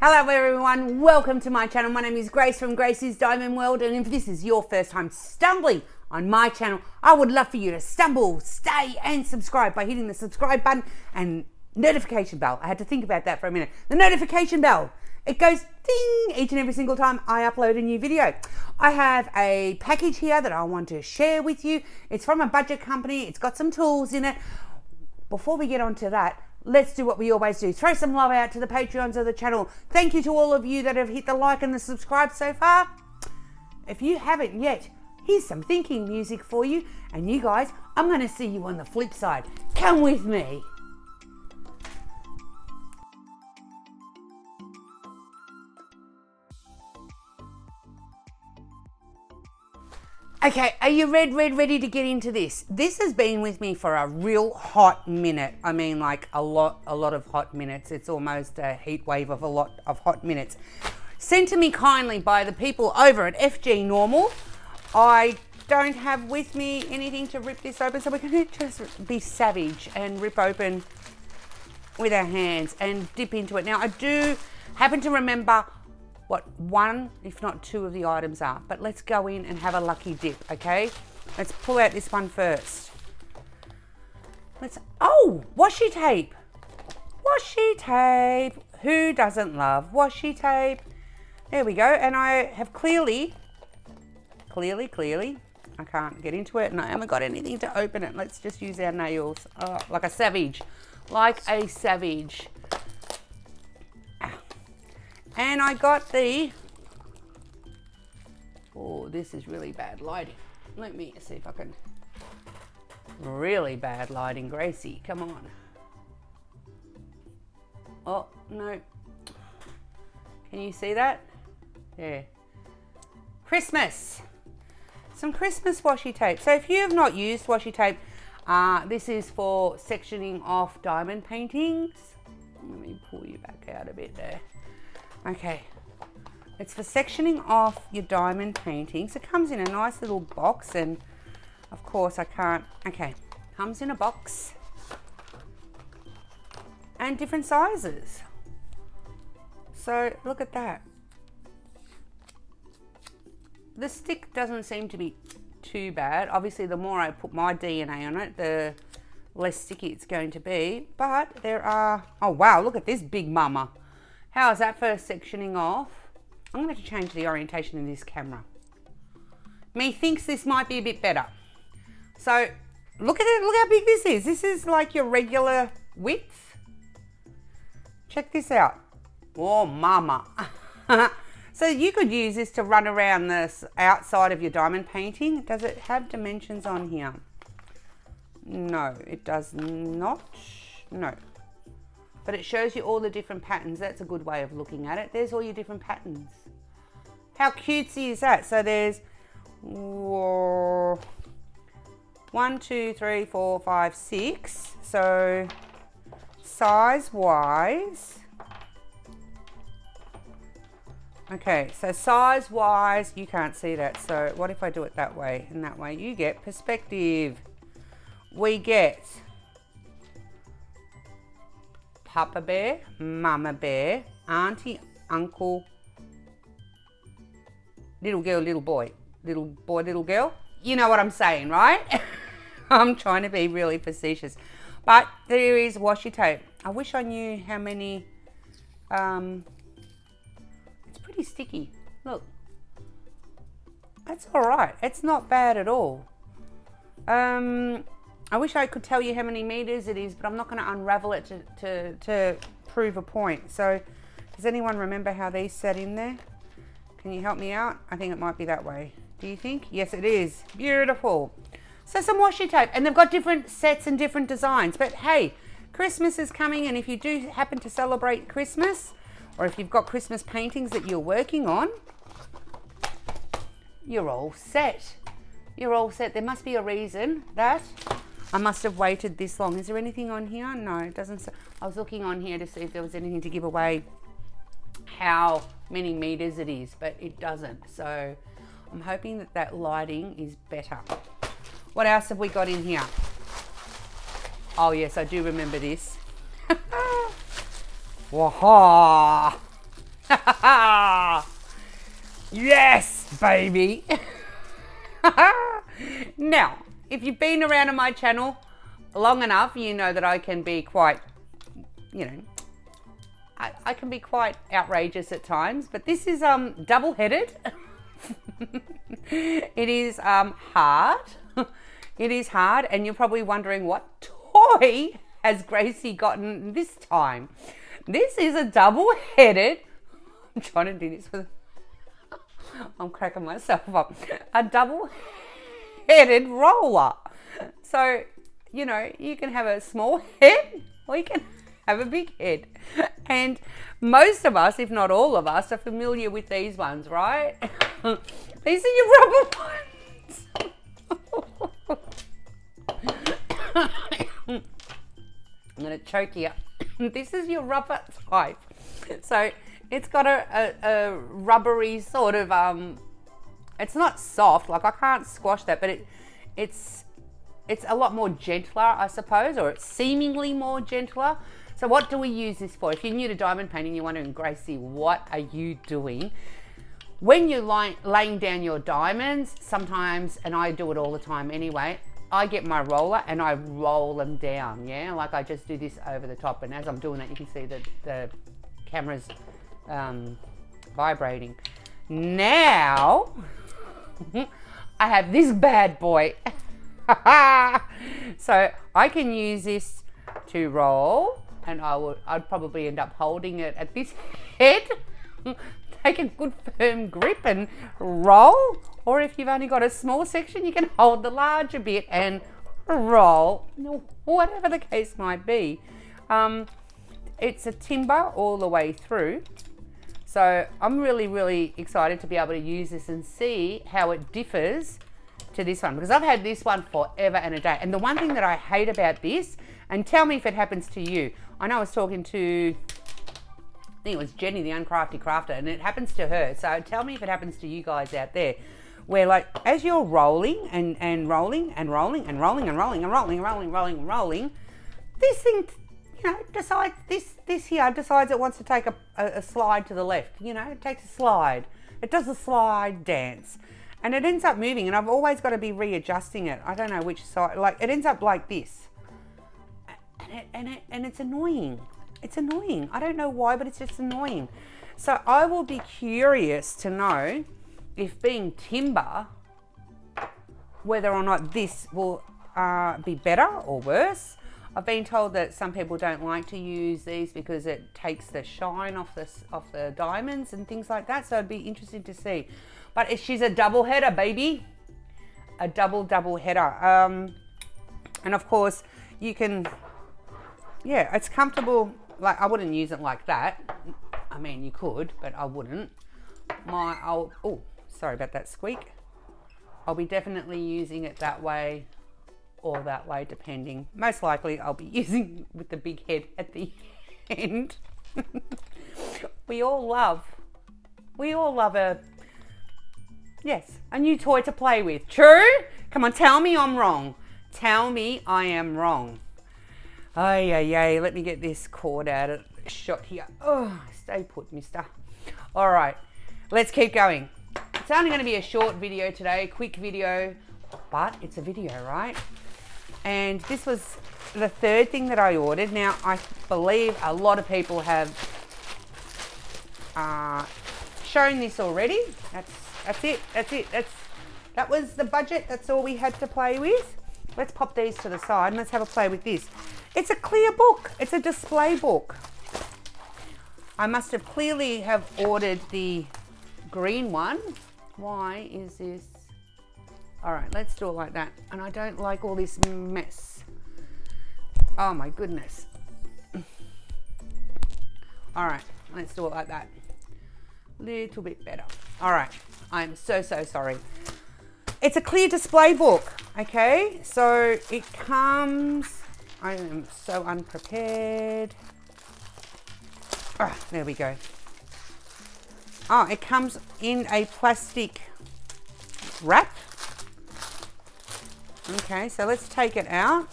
Hello everyone, welcome to my channel. My name is Grace from Gracie's Diamond World, and if this is your first time stumbling on my channel, I would love for you to stumble, stay and subscribe by hitting the subscribe button and notification bell. I had to think about that for a minute. The notification bell, it goes ding each and every single time I upload a new video. I have a package here that I want to share with you. It's from a budget company. It's got some tools in it. Before we get on to that, let's do what we always do. Throw some love out to the Patreons of the channel. Thank you to all of you that have hit the like and the subscribe so far. If you haven't yet, here's some thinking music for you. And you guys, I'm going to see you on the flip side. Come with me. Okay, are you ready to get into this? This has been with me for a real hot minute. I mean, like a lot of hot minutes. It's almost a heat wave of a lot of hot minutes. Sent to me kindly by the people over at FG Normal. I don't have with me anything to rip this open, so we're going to just be savage and rip open with our hands and dip into it. Now, I do happen to remember what one, if not two of the items are, but let's go in and have a lucky dip, okay? Let's pull out this one first. Oh, washi tape. Washi tape. Who doesn't love washi tape? There we go. And I have clearly, I can't get into it and I haven't got anything to open it. Let's just use our nails. Oh, like a savage. And I got oh, this is really bad lighting. Let me see if I can, really bad lighting, Gracie, come on. Oh, no. Can you see that? Yeah. Christmas. Some Christmas washi tape. So if you have not used washi tape, this is for sectioning off diamond paintings. Let me pull you back out a bit there. Okay, it's for sectioning off your diamond paintings. It comes in a nice little box, and of course I can't, okay, comes in a box and different sizes. So look at that. The stick doesn't seem to be too bad. Obviously, the more I put my DNA on it, the less sticky it's going to be, but there are, oh wow, look at this big mama. How is that for sectioning off? I'm going to have to change the orientation of this camera. Me thinks this might be a bit better. So look at it, look how big this is. This is like your regular width. Check this out. Oh, mama. So you could use this to run around the outside of your diamond painting. Does it have dimensions on here? No, it does not. No. But it shows you all the different patterns. That's a good way of looking at it. There's all your different patterns. How cutesy is that? So there's 1, 2, 3, 4, 5, 6. So size wise. Okay, so size wise, you can't see that. So what if I do it that way and that way? You get perspective. We get Papa bear, mama bear, auntie, uncle, little girl, little boy, little girl. You know what I'm saying, right? I'm trying to be really facetious. But there is washi tape. I wish I knew how many, it's pretty sticky. Look, that's all right. It's not bad at all. I wish I could tell you how many meters it is, but I'm not going to unravel it to prove a point. So does anyone remember how these sat in there? Can you help me out? I think it might be that way. Do you think? Yes, it is. Beautiful. So some washi tape, and they've got different sets and different designs. But hey, Christmas is coming, and if you do happen to celebrate Christmas, or if you've got Christmas paintings that you're working on, you're all set. You're all set. There must be a reason that I must have waited this long. Is there anything on here? No, it doesn't. I was looking on here to see if there was anything to give away how many meters it is, but it doesn't. So I'm hoping that that lighting is better. What else have we got in here? Oh yes, I do remember this. Waha! Yes, baby. Now, if you've been around on my channel long enough, you know that I can be quite, you know, I can be quite outrageous at times, but this is double-headed. It is hard. It is hard, and you're probably wondering what toy has Gracie gotten this time. This is a double-headed, I'm trying to do this with, I'm cracking myself up, a double-headed roller. So, you know, you can have a small head or you can have a big head. And most of us, if not all of us, are familiar with these ones, right? These are your rubber ones. I'm going to choke you. This is your rubber type. So it's got a rubbery sort of, it's not soft, like I can't squash that, but it's a lot more gentler, I suppose, or it's seemingly more gentler. So what do we use this for? If you're new to diamond painting, you're wondering, Gracie, what are you doing? When you're laying down your diamonds, sometimes, and I do it all the time anyway, I get my roller and I roll them down, yeah? Like I just do this over the top, and as I'm doing that, you can see that the camera's vibrating. Now, I have this bad boy. So I can use this to roll, and I'd probably end up holding it at this head, take a good firm grip and roll, or if you've only got a small section, you can hold the larger bit and roll, whatever the case might be. It's a timber all the way through, so I'm really excited to be able to use this and see how it differs to this one, because I've had this one forever and a day. And the one thing that I hate about this, and tell me if it happens to you, I know I was talking to, I think it was Jenny, the Uncrafty Crafter, and it happens to her. So tell me if it happens to you guys out there, where like as you're rolling and rolling and rolling and rolling and rolling and rolling and rolling, rolling and rolling, this thing, you know, decides, this here decides it wants to take a slide to the left. You know, it takes a slide. It does a slide dance. And it ends up moving, and I've always got to be readjusting it. I don't know which side, like it ends up like this. And it's annoying. It's annoying. I don't know why, but it's just annoying. So I will be curious to know if being timber, whether or not this will be better or worse. I've been told that some people don't like to use these because it takes the shine off the diamonds and things like that. So it'd be interesting to see. But she's a double header, baby. A double header. And of course you can, yeah, it's comfortable. Like I wouldn't use it like that. I mean, you could, but I wouldn't. Oh, sorry about that squeak. I'll be definitely using it that way or that way, depending. Most likely I'll be using with the big head at the end. We all love a new toy to play with. True? Come on, tell me I'm wrong. Tell me I am wrong. Ay, let me get this cord out of shot here. Oh, stay put, mister. All right, let's keep going. It's only going to be a short video today, quick video, but it's a video, right? And this was the third thing that I ordered. Now, I believe a lot of people have shown this already. That's it. That was the budget. That's all we had to play with. Let's pop these to the side and let's have a play with this. It's a clear book. It's a display book. I must have clearly have ordered the green one. Why is this? All right, let's do it like that. And I don't like all this mess. Oh my goodness. All right, let's do it like that. Little bit better. All right, I'm so sorry. It's a clear display book, okay? So it comes, I am so unprepared. Ah, there we go. Oh, it comes in a plastic wrap. Okay, so let's take it out.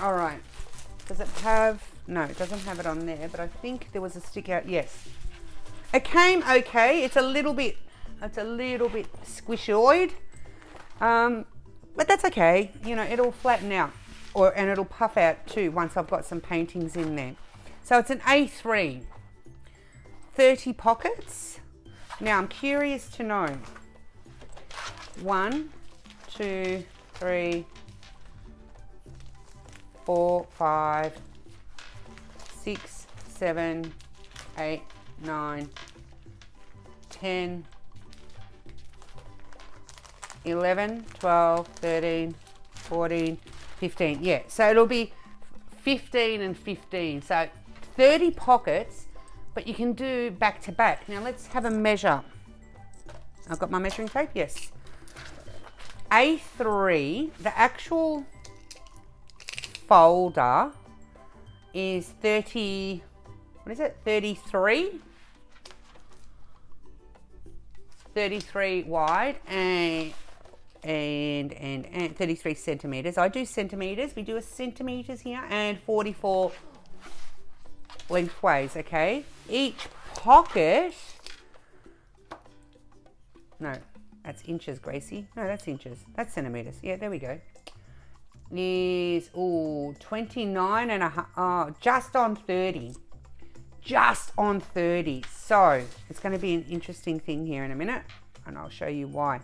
All right, does it have No, it doesn't have it on there, but I think there was a stick out. Yes. It came okay. It's a little bit squishoid. But that's okay. You know, it'll flatten out and it'll puff out too once I've got some paintings in there. So it's an A3, 30 pockets. Now I'm curious to know. 1, 2, 3, 4, 5, 6, 7, 8, 9, 10, 11, 12, 13, 14, 15. Yeah, so it'll be 15 and 15. So 30 pockets, but you can do back to back. Now let's have a measure. I've got my measuring tape, yes. A3, the actual folder is 30, what is it, 33? 33 wide and 33 centimeters. I do centimeters. We do a centimeters here, and 44 lengthways. Okay. Each pocket. No, that's inches, Gracie. No, that's inches. That's centimeters. Yeah, there we go. Is 29 and a half. Oh, just on 30. Just on 30. So it's going to be an interesting thing here in a minute, and I'll show you why.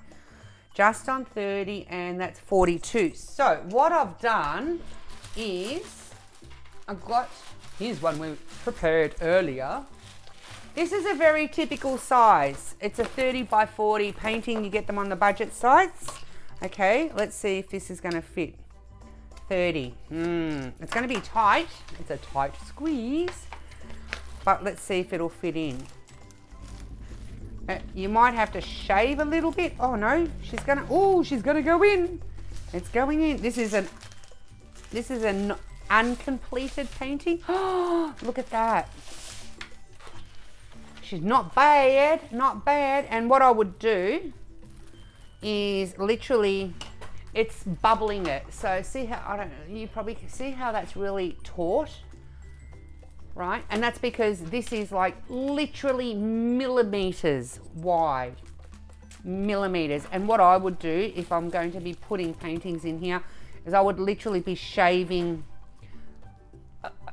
Just on 30, and that's 42. So what I've done is here's one we prepared earlier. This is a very typical size. It's a 30 by 40 painting. You get them on the budget sites. Okay, let's see if this is going to fit. 30. It's going to be tight. It's a tight squeeze. But let's see if it'll fit in. You might have to shave a little bit. Oh no, she's gonna go in. It's going in. This is an uncompleted painting. Oh, look at that. She's not bad, not bad. And what I would do is literally, it's bubbling it. So see how, you probably can see how that's really taut. Right, and that's because this is like literally millimeters wide, millimeters. And what I would do if I'm going to be putting paintings in here is I would literally be shaving,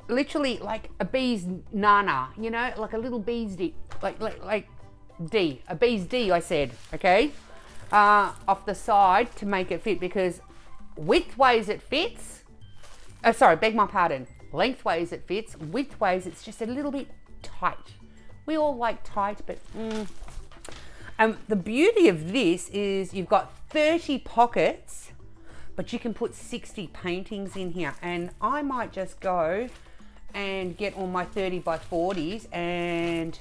literally like a bee's nana, you know, like a little bee's D, a bee's D, I said, okay, off the side to make it fit, because widthways it fits. Sorry, beg my pardon. Lengthways it fits, widthways it's just a little bit tight. We all like tight, but the beauty of this is you've got 30 pockets, but you can put 60 paintings in here. And I might just go and get all my 30 by 40s and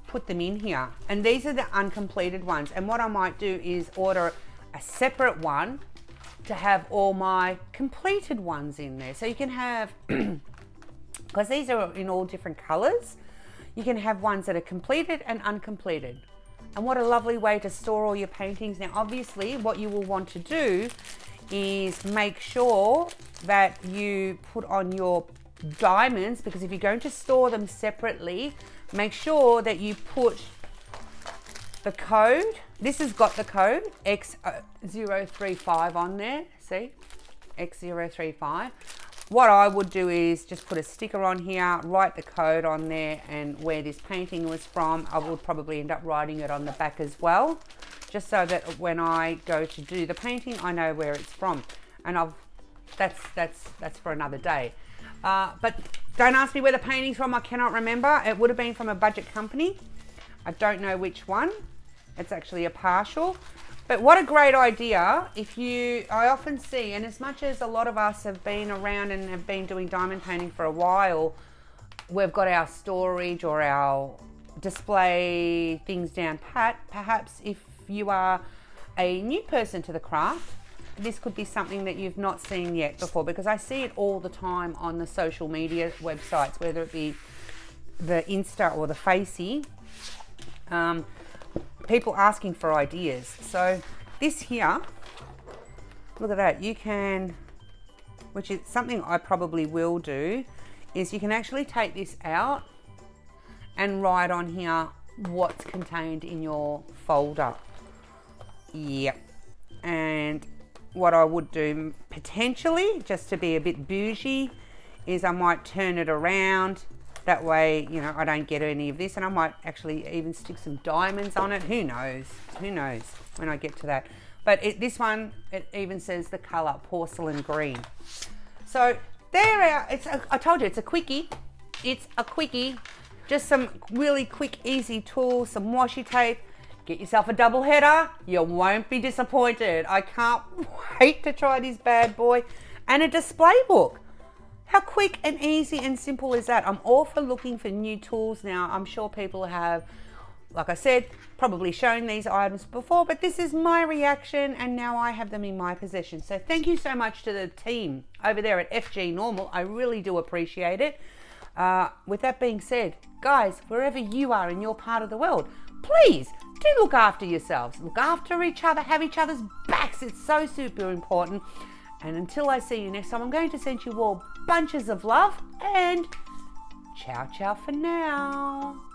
put them in here. And these are the uncompleted ones. And what I might do is order a separate one to have all my completed ones in there. So you can have because these are in all different colors, you can have ones that are completed and uncompleted. And what a lovely way to store all your paintings. Now, obviously, what you will want to do is make sure that you put on your diamonds, because if you're going to store them separately, make sure that you put the code. This has got the code X035 on there. See? X035. What I would do is just put a sticker on here, write the code on there, and where this painting was from. I will probably end up writing it on the back as well, just so that when I go to do the painting, I know where it's from. And that's for another day. But don't ask me where the painting's from. I cannot remember. It would have been from a budget company. I don't know which one. It's actually a partial. But what a great idea. I often see, and as much as a lot of us have been around and have been doing diamond painting for a while, we've got our storage or our display things down pat. Perhaps if you are a new person to the craft, this could be something that you've not seen yet before, because I see it all the time on the social media websites, whether it be the Insta or the Facey. People asking for ideas. So this here, look at that. You can, which is something I probably will do, is you can actually take this out and write on here what's contained in your folder. Yep. And what I would do potentially, just to be a bit bougie, is I might turn it around. That way, you know, I don't get any of this, and I might actually even stick some diamonds on it. Who knows? Who knows when I get to that. But this one, it even says the colour porcelain green. So there are, I told you, it's a quickie. It's a quickie. Just some really quick, easy tools, some washi tape. Get yourself a double header. You won't be disappointed. I can't wait to try this bad boy. And a display book. How quick and easy and simple is that? I'm all for looking for new tools now. I'm sure people have, like I said, probably shown these items before, but this is my reaction and now I have them in my possession. So thank you so much to the team over there at FG Normal. I really do appreciate it. With that being said, guys, wherever you are in your part of the world, please do look after yourselves. Look after each other, have each other's backs. It's so super important. And until I see you next time, I'm going to send you all bunches of love and ciao, ciao for now.